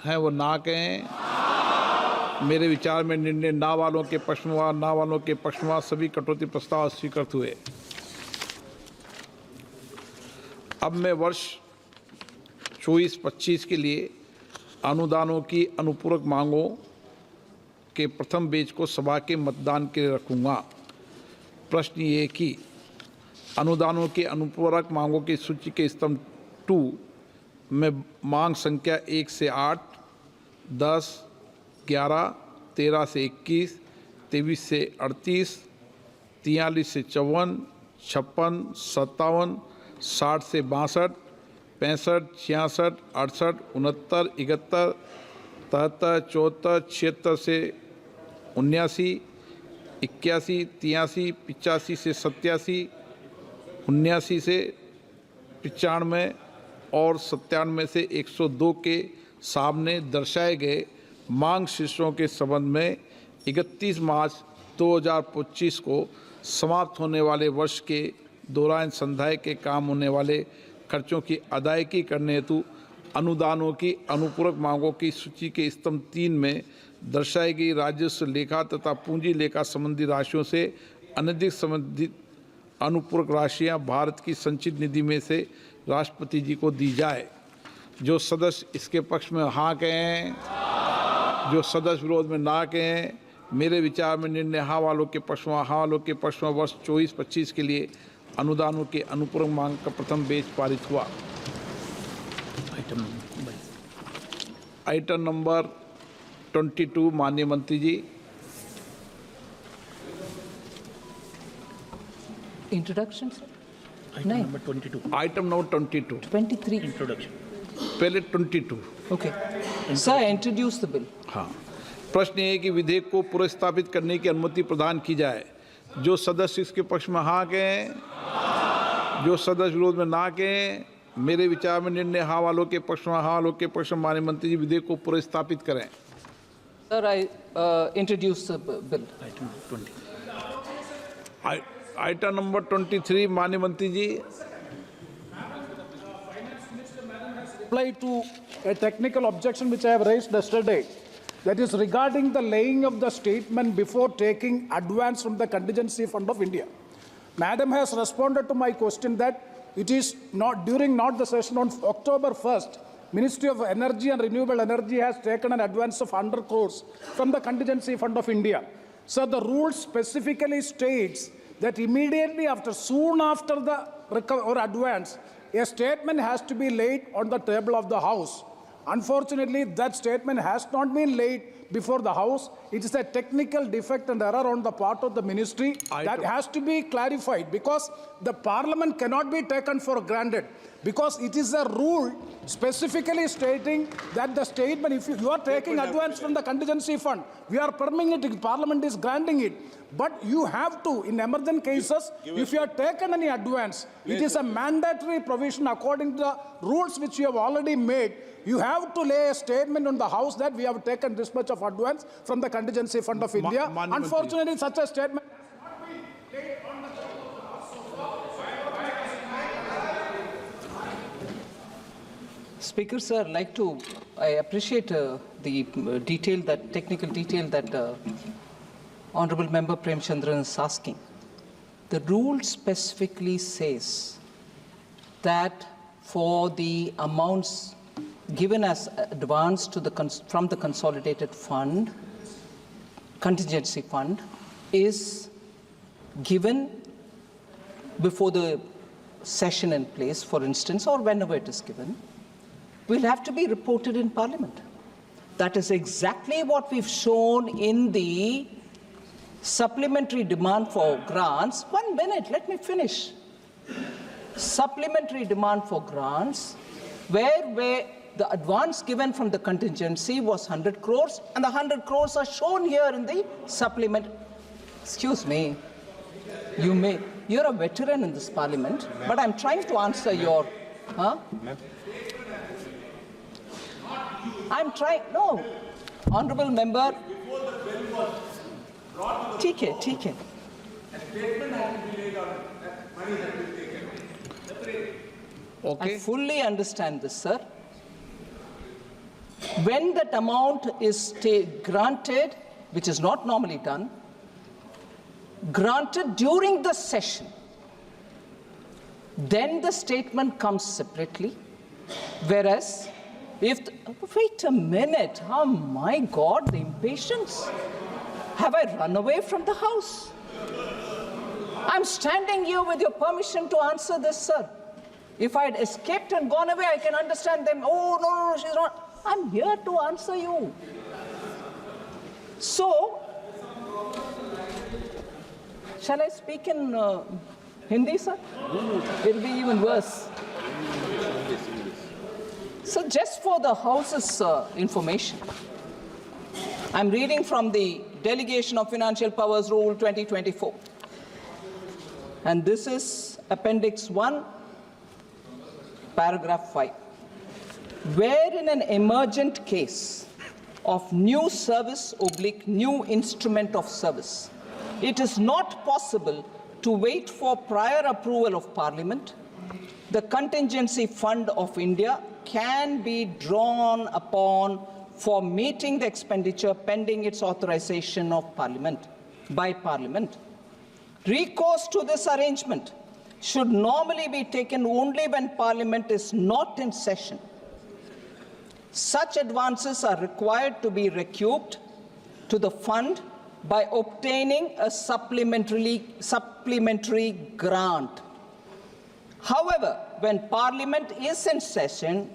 हैं वो ना कहें। मेरे विचार में निर्णय ना वालों के पक्ष में हुआ, ना वालों के पक्ष में सभी कटौती प्रस्ताव स्वीकृत हुए। अब मैं वर्ष 24-25 के लिए अनुदानों की अनुपूरक मांगों के प्रथम बेच को सभा के मतदान के लिए रखूंगा। प्रश्न ये कि अनुदानों की अनुपूरक मांगों की सूची के स्तंभ 2 में मांग संख्या 1 से 8, 10, 11, 13 से 21, 23 से 38, 43 से 54, 56, 57, 60 से 62, 65, 66, 68, 69, 71, 73, 74, 76 से 79, 81, 83, 85 से 87, 79 से 95 और 97 से 102 के सामने दर्शाए गए मांग शीर्षों के संबंध में 31 मार्च 2025 को समाप्त होने वाले वर्ष के दौरान संधाय के काम होने वाले खर्चों की अदायगी करने हेतु अनुदानों की अनुपूरक मांगों की सूची के स्तंभ 3 में दर्शाई गई राजस्व लेखा तथा पूंजी लेखा संबंधी राशियों से अनधिक संबंधित अनुपूरक राशियां भारत की संचित निधि में से राष्ट्रपति जी को दी जाए। जो सदस्य इसके पक्ष में हाँ कहें, जो सदस्य विरोध में ना कहें। मेरे विचार में निर्णय हाँ वालों के पक्ष में, हाँ वालों के पक्ष में वर्ष 24-25 के लिए अनुदानों के अनुपूरक मांग का प्रथम बेच पारित हुआ। आइटम नंबर 22 माननीय मंत्री जी। Introduction, sir? Item नहीं. number 22. Item number 22 23. Introduction. पहले 22 Okay. Sir, introduce the bill. हाँ, प्रश्न ये है कि विधेयक को पुनर्स्थापित करने की अनुमति प्रदान की जाए। जो सदस्य इसके पक्ष में हाँ कहें, जो सदस्य विरोध में ना कहें। मेरे विचार में निर्णय हाँ वालों के पक्ष में, हाँ वालों के पक्ष में माननीय मंत्री जी विधेयक को पुनर्स्थापित करें। Sir, I introduce the bill. Item 20. Item number 23 माननीय मंत्री जी। Reply to a technical objection which I have raised yesterday, that is regarding the laying of the statement before taking advance from the contingency fund of India. Madam has responded to my question that it is not during the session on October 1st, Ministry of Energy and Renewable Energy has taken an advance of 100 crores from the contingency fund of India. So the rule specifically states that immediately after, soon after the advance, a statement has to be laid on the table of the House. Unfortunately, that statement has not been laid before the House. It is a technical defect and error on the part of the ministry that has to be clarified, because the Parliament cannot be taken for granted, because it is a rule specifically stating that the statement, if you are taking advance from the contingency fund, we are permitting it, Parliament is granting it. But you have to, in emergent cases, if you have taken any advance, it is a mandatory provision according to the rules which you have already made. You have to lay a statement on the House that we have taken this much of advance from the contingency fund of India. Unfortunately, such a statement has not been laid on the table of the House. Speaker, sir, I appreciate the technical detail that Honorable Member Prem Chandran is asking. The rule specifically says that for the amounts given as advance to from the consolidated fund, contingency fund, is given before the session in place, for instance, or whenever it is given, will have to be reported in Parliament. That is exactly what we've shown in the supplementary demand for grants. 1 minute, let me finish. Supplementary demand for grants, where the advance given from the contingency was 100 crores, and the 100 crores are shown here in the supplement. Excuse me, you're a veteran in this Parliament, but I'm trying to answer your, no, Honorable Member, TK. Okay. I fully understand this, sir. When that amount is granted, which is not normally done, granted during the session, then the statement comes separately. Whereas, wait a minute, oh my God, the impatience. Have I run away from the House? I'm standing here with your permission to answer this, sir. If I had escaped and gone away, I can understand them. Oh, no, she's not. I'm here to answer you. So, shall I speak in Hindi, sir? It'll be even worse. So, just for the House's information, I'm reading from the Delegation of Financial Powers Rule 2024. And this is Appendix 1, Paragraph 5. Where in an emergent case of new service / new instrument of service, it is not possible to wait for prior approval of Parliament, the contingency fund of India can be drawn upon for meeting the expenditure pending its authorization of by Parliament. Recourse to this arrangement should normally be taken only when Parliament is not in session. Such advances are required to be recouped to the fund by obtaining a supplementary grant. However, when Parliament is in session,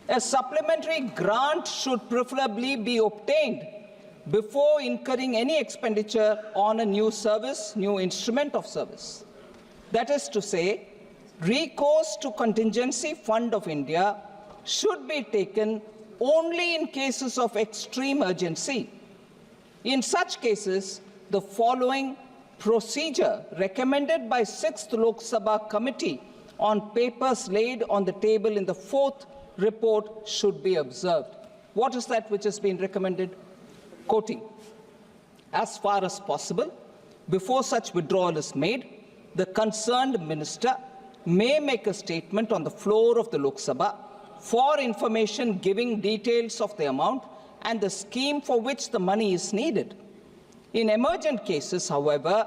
a supplementary grant should preferably be obtained before incurring any expenditure on a new service, new instrument of service. That is to say, recourse to contingency fund of India should be taken only in cases of extreme urgency. In such cases, the following procedure recommended by 6th Lok Sabha committee on papers laid on the table in the 4th report should be observed. What is that which has been recommended? Quoting, as far as possible, before such withdrawal is made, the concerned minister may make a statement on the floor of the Lok Sabha for information giving details of the amount and the scheme for which the money is needed. In emergent cases, however,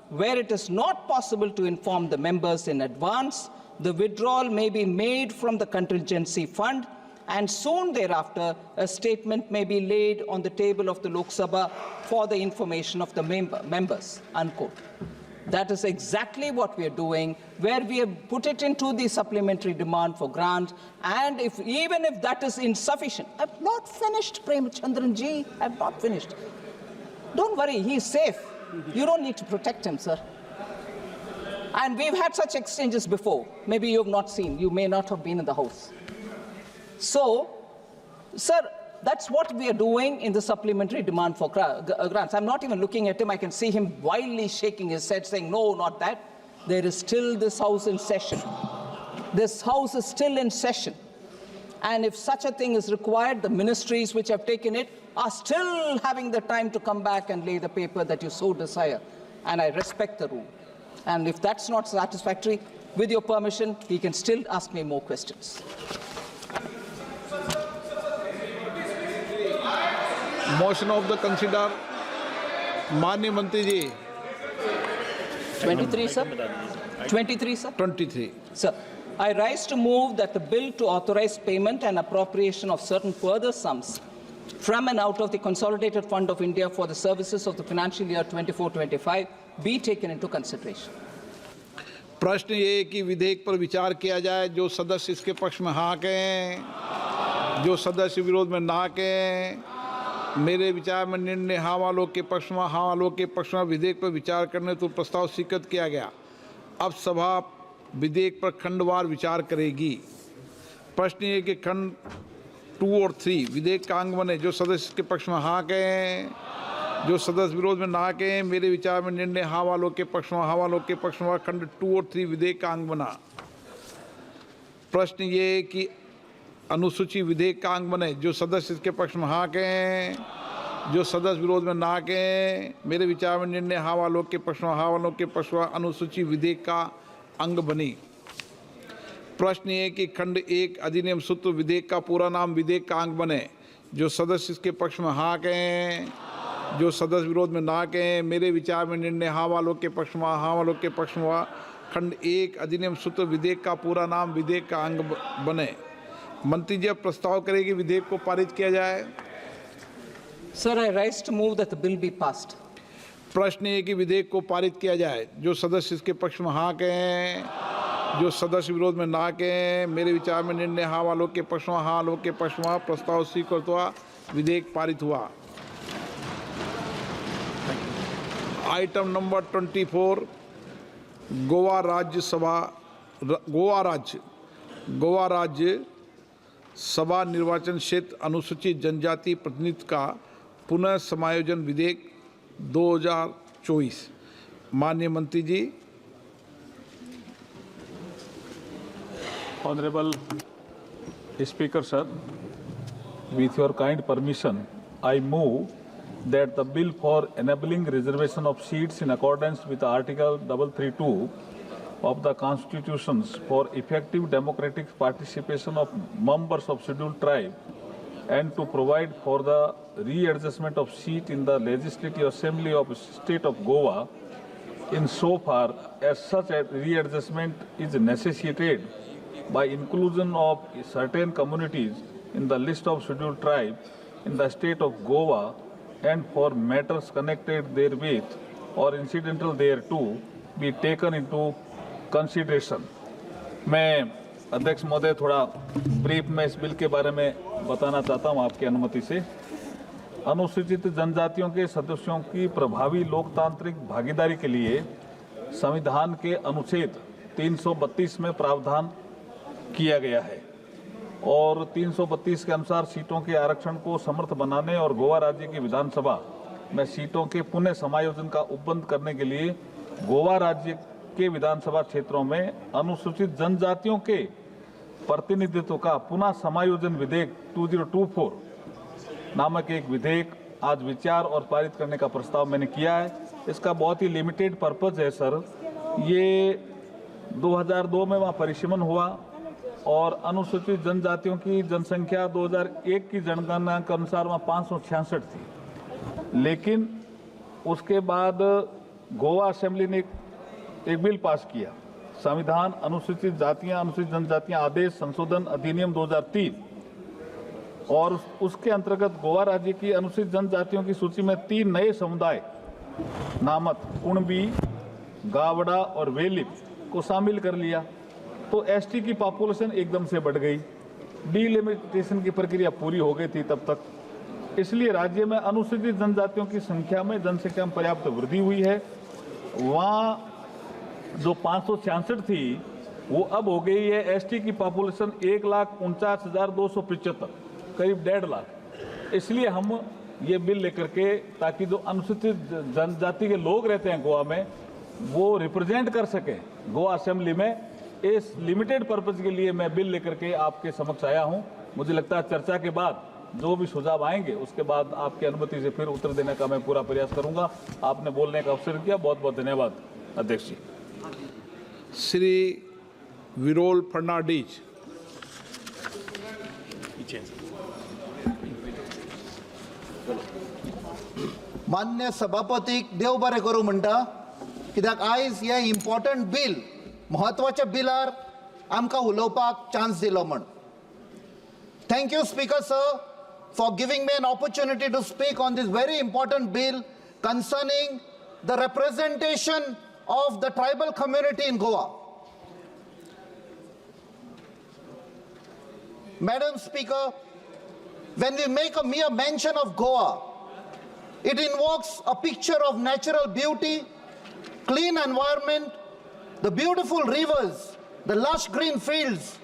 where it is not possible to inform the members in advance, the withdrawal may be made from the contingency fund, and soon thereafter a statement may be laid on the table of the Lok Sabha for the information of the members, unquote. That is exactly what we are doing, where we have put it into the supplementary demand for grant, and even if that is insufficient, I've not finished, Prem Chandran ji, I've not finished. Don't worry, he's safe. You don't need to protect him, sir. And we've had such exchanges before. Maybe you have not seen, you may not have been in the house. So, sir, that's what we are doing in the supplementary demand for grants. I'm not even looking at him. I can see him wildly shaking his head, saying, no, not that. There is still this house in session. This house is still in session. And if such a thing is required, the ministries which have taken it are still having the time to come back and lay the paper that you so desire. And I respect the rule. And if that's not satisfactory, with your permission, he can still ask me more questions. Motion of the consider. माननीय मंत्री जी 23, sir. 23, sir. 23. Sir, I rise to move that the bill to authorize payment and appropriation of certain further sums from and out of the Consolidated Fund of India for the services of the financial year 24-25 be taken into consideration. प्रश्न ये है कि विधेयक पर विचार किया जाए। जो सदस्य इसके पक्ष में हाँ कहें, जो सदस्य विरोध में ना कहें। मेरे विचार में निर्णय हाँ वालों के पक्ष में, हाँ वालों के पक्ष में विधेयक पर विचार करने तो प्रस्ताव स्वीकृत किया गया। अब सभा विधेयक पर खंडवार विचार करेगी। प्रश्न ये कि खंड 2 और 3 विधेयक का अंग बने। जो सदस्य के पक्ष में हाँ कहें, जो सदस्य विरोध में ना कहें। मेरे विचार में निर्णय हाँ वालों के पक्ष में, हाँ वालों के पक्ष में खंड 2 और 3 विधेयक का अंग बना। प्रश्न ये है कि अनुसूची विधेयक का अंग बने। जो सदस्य इसके पक्ष में हाँ कहें, जो सदस्य विरोध में ना कहें। मेरे विचार में निर्णय हाँ वालों के पक्ष में, हाँ वालों के पक्ष में अनुसूची विधेयक का अंग बनी। प्रश्न ये कि खंड 1 अधिनियम सूत्र विधेयक का पूरा नाम विधेयक का अंग बने। जो सदस्य इसके पक्ष में हाँ कहें, जो सदस्य विरोध में ना कहें। मेरे विचार में निर्णय हाँ वालों के पक्ष में, हाँ वालों के पक्ष में खंड 1 अधिनियम सूत्र विधेयक का पूरा नाम विधेयक का अंग बने। मंत्री जी अब प्रस्ताव करेगी विधेयक को पारित किया जाए। Sir, I rise to move that the bill be passed. प्रश्न ये कि विधेयक को पारित किया जाए। जो सदस्य इसके पक्ष में हाँ कहें, जो सदस्य विरोध में ना कहें। मेरे विचार में निर्णय हाँ वालों के पक्ष में, हाँ वालों के पक्ष में प्रस्ताव स्वीकृत हुआ, विधेयक पारित हुआ। आइटम नंबर 24 गोवा राज्य सभा निर्वाचन क्षेत्र अनुसूचित जनजाति प्रतिनिधित्व का पुनः समायोजन विधेयक 2024। माननीय मंत्री जी। Honorable Speaker, sir, with your kind permission, I move that the bill for enabling reservation of seats in accordance with Article 332 of the Constitutions for effective democratic participation of members of scheduled tribe and to provide for the readjustment of seat in the Legislative Assembly of State of Goa in so far as such a readjustment is necessitated by inclusion of certain communities in the list of scheduled tribe in the state of Goa and for matters connected therewith or incidental thereto be taken into consideration. मैं अध्यक्ष महोदय थोड़ा brief में इस bill के बारे में बताना चाहता हूं आपकी अनुमति से। अनुसूचित जनजातियों के सदस्यों की प्रभावी लोकतांत्रिक भागीदारी के लिए संविधान के अनुच्छेद 332 में प्रावधान किया गया है और 332 के अनुसार सीटों के आरक्षण को समर्थ बनाने और गोवा राज्य की विधानसभा में सीटों के पुनः समायोजन का उपबंध करने के लिए गोवा राज्य के विधानसभा क्षेत्रों में अनुसूचित जनजातियों के प्रतिनिधित्व का पुनः समायोजन विधेयक 2024 नामक एक विधेयक आज विचार और पारित करने का प्रस्ताव मैंने किया है। इसका बहुत ही लिमिटेड पर्पज है सर। ये 2002 में वहाँ परिसीमन हुआ और अनुसूचित जनजातियों की जनसंख्या 2001 की जनगणना के अनुसार वहाँ 566 थी, लेकिन उसके बाद गोवा असेंबली ने एक बिल पास किया, संविधान अनुसूचित जातियां अनुसूचित जनजातियां आदेश संशोधन अधिनियम 2003, और उसके अंतर्गत गोवा राज्य की अनुसूचित जनजातियों की सूची में 3 नए समुदाय नामक कुणबी, गावड़ा और वेलिप को शामिल कर लिया। तो एसटी की पॉपुलेशन एकदम से बढ़ गई, डिलिमिटेशन की प्रक्रिया पूरी हो गई थी तब तक। इसलिए राज्य में अनुसूचित जनजातियों की संख्या में जनसंख्या में पर्याप्त वृद्धि हुई है। वहाँ जो 566 थी वो अब हो गई है एसटी की पॉपुलेशन 1,49,275, करीब 1.5 लाख। इसलिए हम ये बिल लेकर के, ताकि जो अनुसूचित जनजाति के लोग रहते हैं गोवा में वो रिप्रेजेंट कर सकें गोवा असेंबली में, इस लिमिटेड पर्पज के लिए मैं बिल लेकर के आपके समक्ष आया हूं। मुझे लगता है चर्चा के बाद जो भी सुझाव आएंगे उसके बाद आपकी अनुमति से फिर उत्तर देने का मैं पूरा प्रयास करूंगा। आपने बोलने का अवसर दिया, बहुत बहुत धन्यवाद अध्यक्ष जी। श्री विरोल फर्नांडीज। मान्य सभापतीक देव बरें करूं म्हणटा, कित्याक आयज हे इम्पॉर्टंट बिल, महत्वाचे बिलार आमकां उलोवपाक चान्स दिलो म्हण. Thank you, Speaker Sir, for giving me an opportunity to speak on this very important bill concerning the representation of the tribal community in Goa. Madam Speaker, when we make a mere mention of Goa, it invokes a picture of natural beauty, clean environment, the beautiful rivers, the lush green fields,